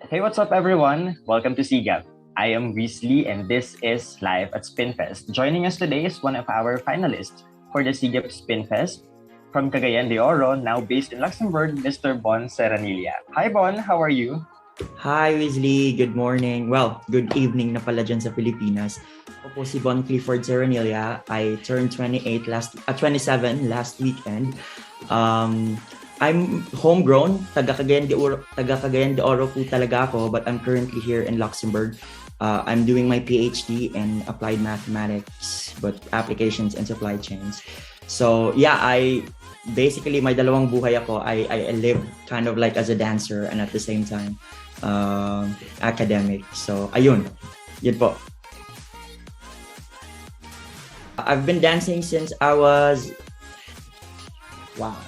Hey, what's up, everyone? Welcome to SIGAP. I am Weasley, and this is Live at SpinFest. Joining us today is one of our finalists for the SIGAP SpinFest from Cagayan de Oro, now based in Luxembourg, Mr. Bonn Seranilla. Hi, Bon. How are you? Hi Weasley, good morning. Well, good evening na pala dyan sa Pilipinas. Ako po si Bon Clifford Seranilla. I turned 27 last weekend. I'm homegrown, taga Cagayan de Oro po talaga ako, but I'm currently here in Luxembourg. I'm doing my PhD in applied mathematics, but applications and supply chains. So yeah, I basically my dalawang buhay ako. I live kind of like as a dancer and at the same time academic. So ayun, yun po. I've been dancing since I was wow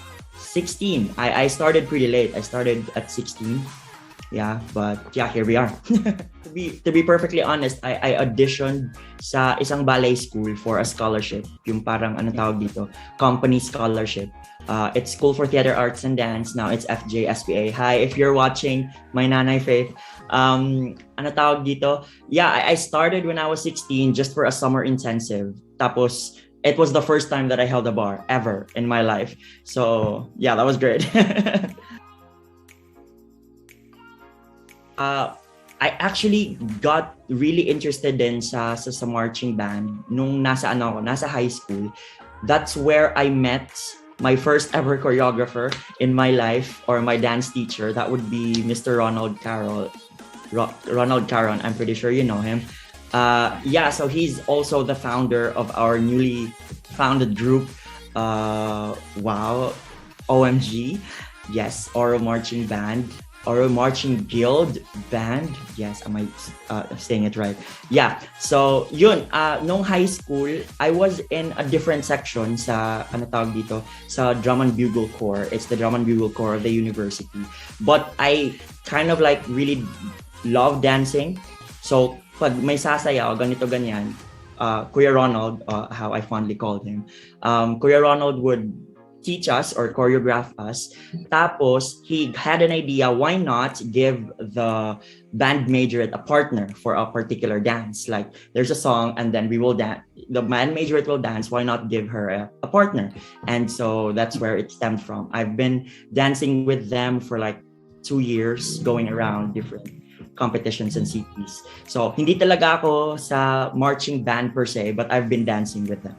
16. I started pretty late. I started at 16. Yeah, but yeah, here we are. To be perfectly honest, I auditioned sa isang ballet school for a scholarship. Yung parang ano tawag dito, company scholarship. It's School for Theater Arts and Dance. Now it's FJSPA. Hi, if you're watching, my nanay Faith. Ano tawag dito? Yeah, I started when I was 16 just for a summer intensive. Tapos it was the first time that I held a bar ever in my life. So yeah, that was great. I actually got really interested din sa marching band nung nasa high school. That's where I met my first ever choreographer in my life, or my dance teacher. That would be Mr. Ronald Caron. I'm pretty sure you know him. Yeah, so he's also the founder of our newly founded group, wow, OMG, yes, Oro Marching Band, Oro Marching Guild Band, yes, am I saying it right? Yeah, so yun, nung high school, I was in a different section sa, ano tawag dito, sa Drum and Bugle Corps. It's the Drum and Bugle Corps of the university. But I kind of like really love dancing. So pag may sasayaw, ganito ganyan, Kuya Ronald, how I fondly called him, Kuya Ronald would teach us or choreograph us. Tapos he had an idea, why not give the band majorette a partner for a particular dance? Like there's a song and then we will dance. The band majorette will dance. Why not give her a partner? And so that's where it stemmed from. I've been dancing with them for like 2 years, going around different competitions and cities. So hindi talaga ako sa marching band per se, but I've been dancing with them.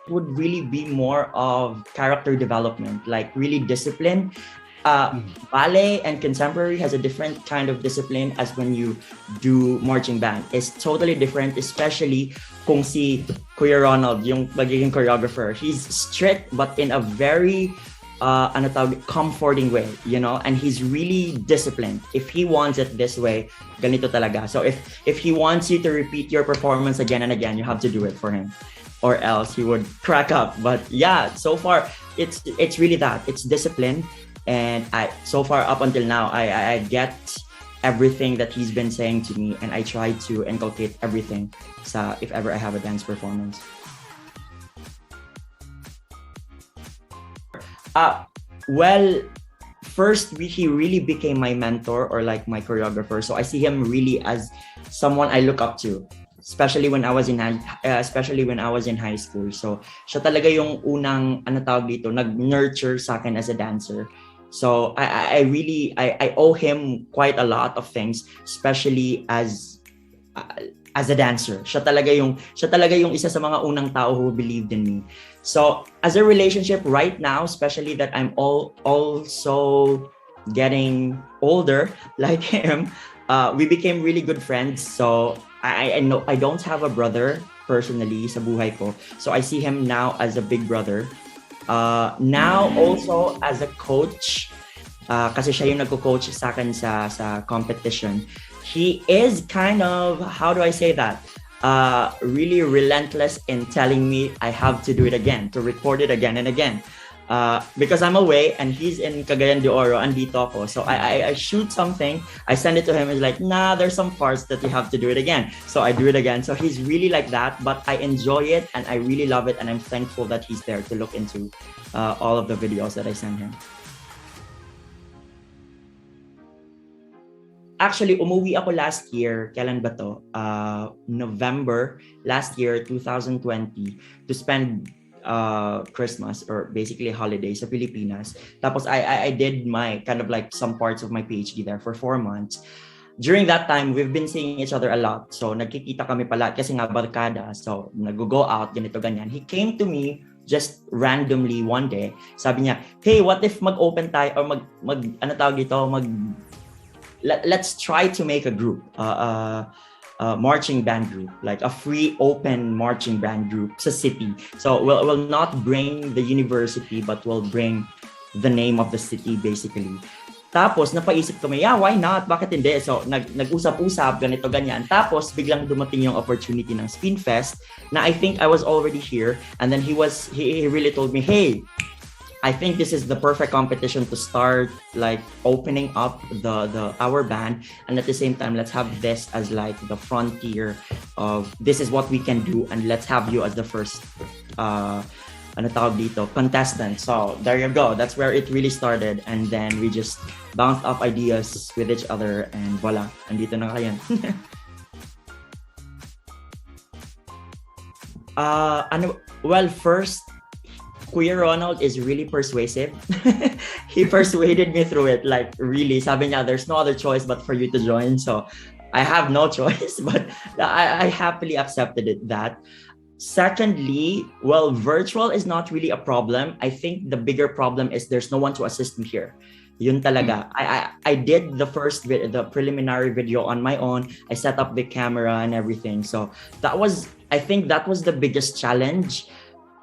Would really be more of character development, like really discipline. Ballet and contemporary has a different kind of discipline as when you do marching band. It's totally different, especially kung si Kuya Ronald, yung magiging choreographer. He's strict but in a very comforting way, you know, and he's really disciplined. If he wants it this way, ganito talaga. So if he wants you to repeat your performance again and again, you have to do it for him, or else he would crack up. But yeah, so far it's really that, it's discipline. And so far up until now, I get everything that he's been saying to me, and I try to inculcate everything sa if ever I have a dance performance. Well, first he really became my mentor, or like my choreographer. So I see him really as someone I look up to, especially when I was in high school. So siya talaga yung unang nag-nurture sa akin as a dancer. So I really owe him quite a lot of things, especially as a dancer. Siya talaga yung isa sa mga unang tao who believed in me. So as a relationship right now, especially that I'm also getting older like him, we became really good friends. So I know I don't have a brother personally sa buhay ko. So I see him now as a big brother. Now also as a coach, kasi siya yung nagko-coach sa akin sa competition. He is kind of, how do I say that? Really relentless in telling me I have to do it again, to record it again and again. Because I'm away and he's in Cagayan de Oro, andito ako. So I shoot something, I send it to him, he's like, nah, there's some parts that you have to do it again. So I do it again. So he's really like that, but I enjoy it and I really love it, and I'm thankful that he's there to look into all of the videos that I send him. Actually, umuwi ako last year. Kailan ba to? November last year, 2020, to spend Christmas or basically holiday sa Pilipinas. Tapos I did my kind of like some parts of my PhD there for 4 months. During that time, we've been seeing each other a lot. So nagkikita kami pala kasi nga barkada. So nag-go out, ganito, ganyan. He came to me just randomly one day. Sabi niya, hey, what if mag-open tayo or ano tawag dito, let's try to make a group, marching band group, like a free open marching band group sa city. So we'll not bring the university, but we'll bring the name of the city basically. Tapos napaisip kami, yeah, why not? Bakit hindi? So nag-usap-usap, ganito, ganyan. Tapos biglang dumating yung opportunity ng SpinFest na I think I was already here. And then he really told me, hey, I think this is the perfect competition to start like opening up our band, and at the same time let's have this as like the frontier of this is what we can do, and let's have you as the first contestant. So there you go. That's where it really started, and then we just bounced off ideas with each other, and voila, andito na kayo. Well, first, Kuya Ronald is really persuasive. He persuaded me through it. Like, really, sabi niya, there's no other choice but for you to join. So I have no choice, but I happily accepted that. Secondly, well, virtual is not really a problem. I think the bigger problem is there's no one to assist me here. Yun talaga. I did the preliminary video on my own. I set up the camera and everything. So I think that was the biggest challenge.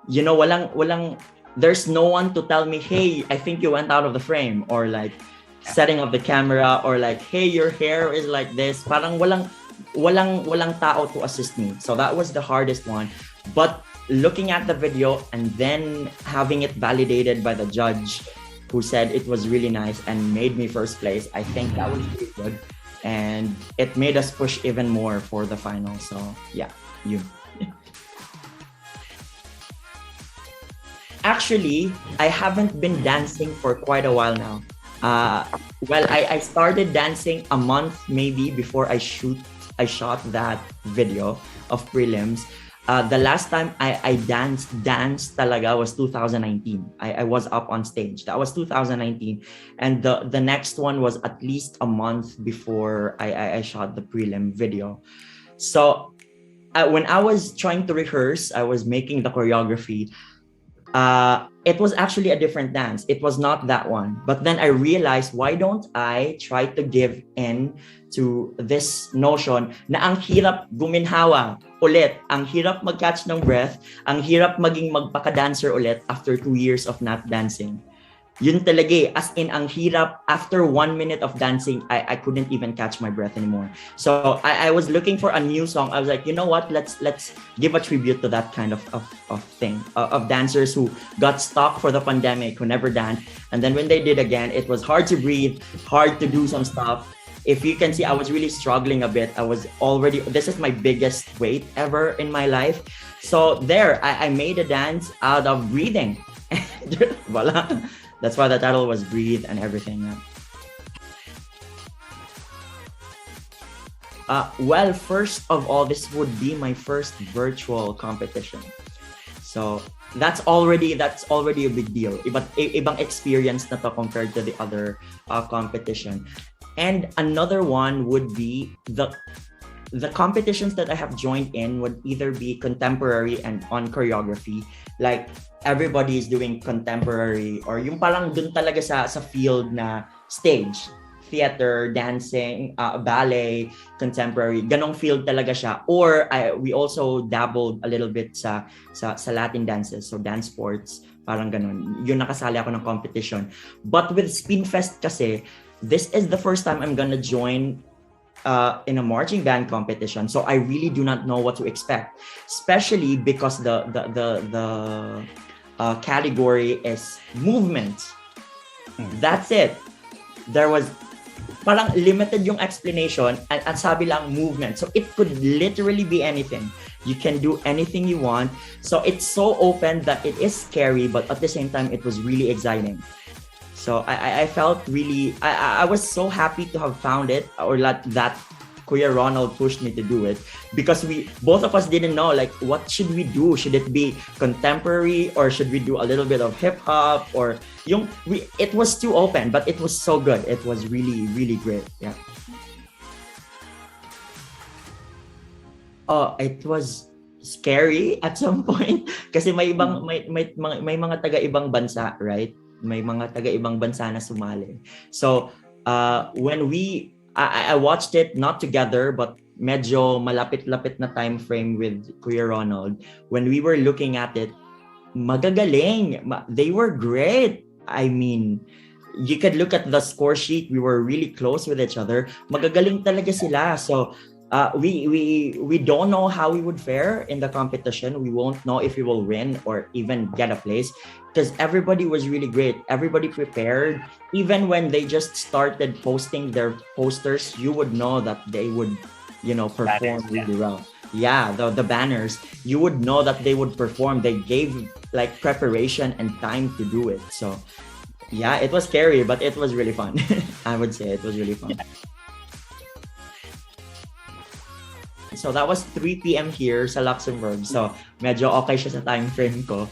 You know, there's no one to tell me, hey, I think you went out of the frame, or like setting up the camera, or like, hey, your hair is like this. Parang walang tao to assist me. So that was the hardest one. But looking at the video and then having it validated by the judge, who said it was really nice and made me first place, I think that was really good. And it made us push even more for the final. So yeah, you. Actually, I haven't been dancing for quite a while now. Well, I started dancing a month maybe before I shot that video of prelims. The last time I danced talaga was 2019. I was up on stage. That was 2019. And the next one was at least a month before I shot the prelim video. So when I was trying to rehearse, I was making the choreography. It was actually a different dance. It was not that one. But then I realized, why don't I try to give in to this notion na ang hirap guminhawa ulit, ang hirap mag-catch ng breath, ang hirap maging magpaka-dancer ulit after 2 years of not dancing. Yun talaga eh. As in, ang hirap. After 1 minute of dancing, I couldn't even catch my breath anymore. So I was looking for a new song. I was like, you know what? Let's give a tribute to that kind of thing, of dancers who got stuck for the pandemic, who never danced. And then when they did again, it was hard to breathe, hard to do some stuff. If you can see, I was really struggling a bit. This is my biggest weight ever in my life. So there, I made a dance out of breathing. Voila. That's why the title was Breathe and everything. Well, first of all, this would be my first virtual competition. So that's already a big deal. Ibang experience na to compared to the other competition. And another one would be the competitions that I have joined in would either be contemporary and on choreography. Like, everybody is doing contemporary, or yung parang dun talaga sa field na stage, theater, dancing, ballet, contemporary, ganong field talaga siya. Or we also dabbled a little bit sa Latin dances, so dance sports, parang ganon. Yun, nakasali ako ng competition. But with SpinFest kasi, this is the first time I'm gonna join in a marching band competition, so I really do not know what to expect, especially because the category is movement. That's it. There was parang limited yung explanation, and sabi lang movement, so it could literally be anything. You can do anything you want, so it's so open that it is scary, but at the same time it was really exciting. So I felt really, I was so happy to have found it, or that Kuya Ronald pushed me to do it, because both of us didn't know, like, what should we do? Should it be contemporary, or should we do a little bit of hip hop, or it was too open, but it was so good. It was really, really great. Yeah. Oh, it was scary at some point kasi may mga taga-ibang bansa, right? May mga taga-ibang bansa na sumali. So, when I watched it not together, but medyo malapit-lapit na time frame with Kuya Ronald. When we were looking at it, magagaling. They were great. I mean, you could look at the score sheet. We were really close with each other. Magagaling talaga sila. So, we don't know how we would fare in the competition. We won't know if we will win or even get a place, because everybody was really great. Everybody prepared. Even when they just started posting their posters, you would know that they would, perform really well. Yeah, the banners, you would know that they would perform. They gave like preparation and time to do it. So yeah, it was scary, but it was really fun. I would say it was really fun. So that was 3 p.m. here sa Luxembourg. So medyo okay siya sa time frame ko.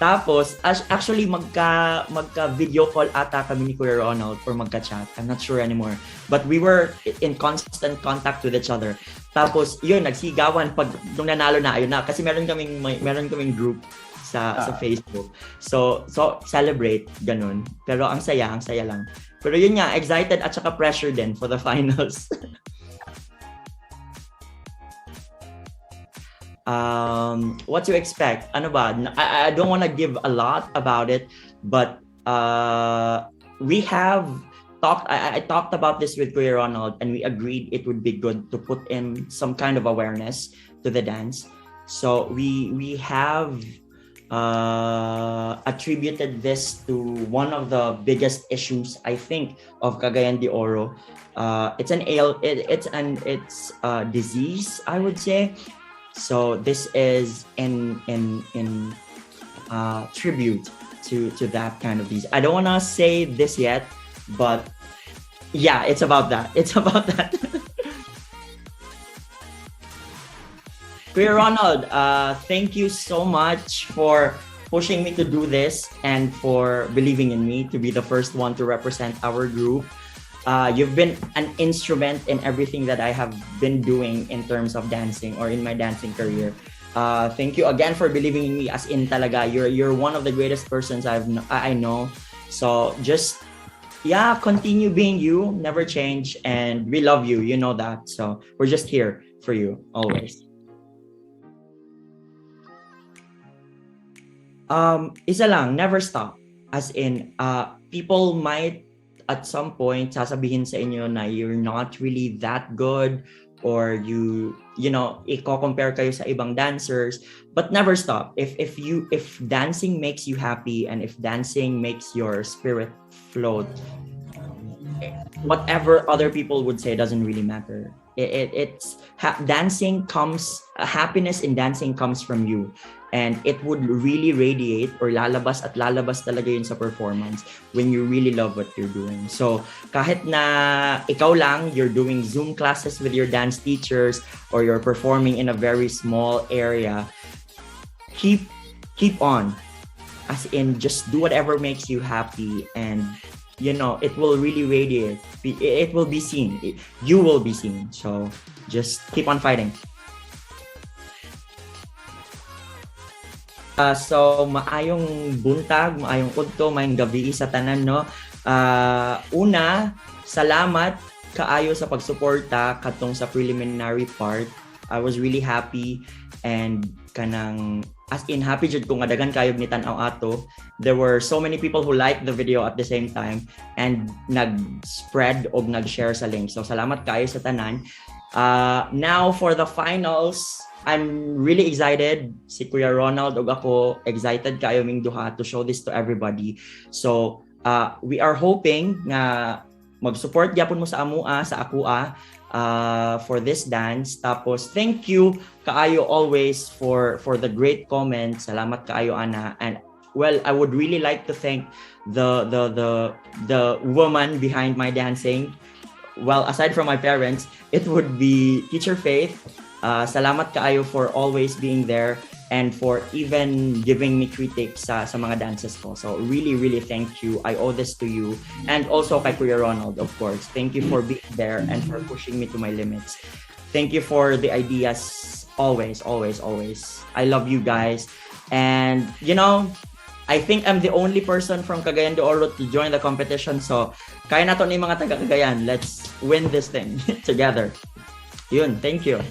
Tapos, actually magka video call ata kami ni Kuya Ronald, or magka-chat. I'm not sure anymore. But we were in constant contact with each other. Tapos, yun, nagsigawan pag nung nanalo na, ayun na. Kasi meron kaming group sa Facebook. So celebrate, ganun. Pero ang saya lang. Pero yun nga, excited at saka pressure din for the finals. What to expect? Ano ba? I don't want to give a lot about it, but we have talked. I talked about this with Kuya Ronald, and we agreed it would be good to put in some kind of awareness to the dance. So we have attributed this to one of the biggest issues, I think, of Cagayan de Oro. It's a disease, I would say. So this is in tribute to that kind of disease. I don't want to say this yet, but yeah, it's about that. Kuya Ronald, thank you so much for pushing me to do this and for believing in me to be the first one to represent our group. You've been an instrument in everything that I have been doing in terms of dancing or in my dancing career. Thank you again for believing in me, as in talaga. You're one of the greatest persons I know. So just continue being you, never change, and we love you. You know that. So we're just here for you always. Isa lang, never stop. As in, people might at some point sasabihin sa inyo na you're not really that good, or i-compare kayo sa ibang dancers, but never stop. If dancing makes you happy, and if dancing makes your spirit float, whatever other people would say doesn't really matter. Dancing comes, happiness in dancing comes from you. And it would really radiate, or lalabas talaga yun sa performance when you really love what you're doing. So kahit na ikaw lang, you're doing Zoom classes with your dance teachers, or you're performing in a very small area, keep on. As in, just do whatever makes you happy, and it will really radiate. It will be seen. You will be seen. So just keep on fighting. So maayong buntag, maayong udto, maayong gabi sa tanan, no. Una, salamat kaayo sa pagsuporta katong sa preliminary part. I was really happy, and kanang as in happy jud ko nga daghan kayo ni tan-aw ato. There were so many people who liked the video at the same time and nag-spread o nag-share sa link. So salamat kayo sa tanan. Now for the finals, I'm really excited. Si Kuya Ronald ug ako, excited kayo ming duha to show this to everybody. So, we are hoping na mag-support gyapon mo sa amua, sa akua, for this dance. Tapos, thank you kaayo always for the great comments. Salamat kaayo, Ana. And well, I would really like to thank the woman behind my dancing. Well, aside from my parents, it would be Teacher Faith. Salamat kaayo for always being there and for even giving me critiques sa mga dances ko. So really, really thank you. I owe this to you. And also kay Kuya Ronald, of course. Thank you for being there and for pushing me to my limits. Thank you for the ideas. Always, always, always. I love you guys. And, you know, I think I'm the only person from Cagayan de Oro to join the competition. So, kaya na to ni mga taga Cagayan. Let's win this thing together. Yun, thank you.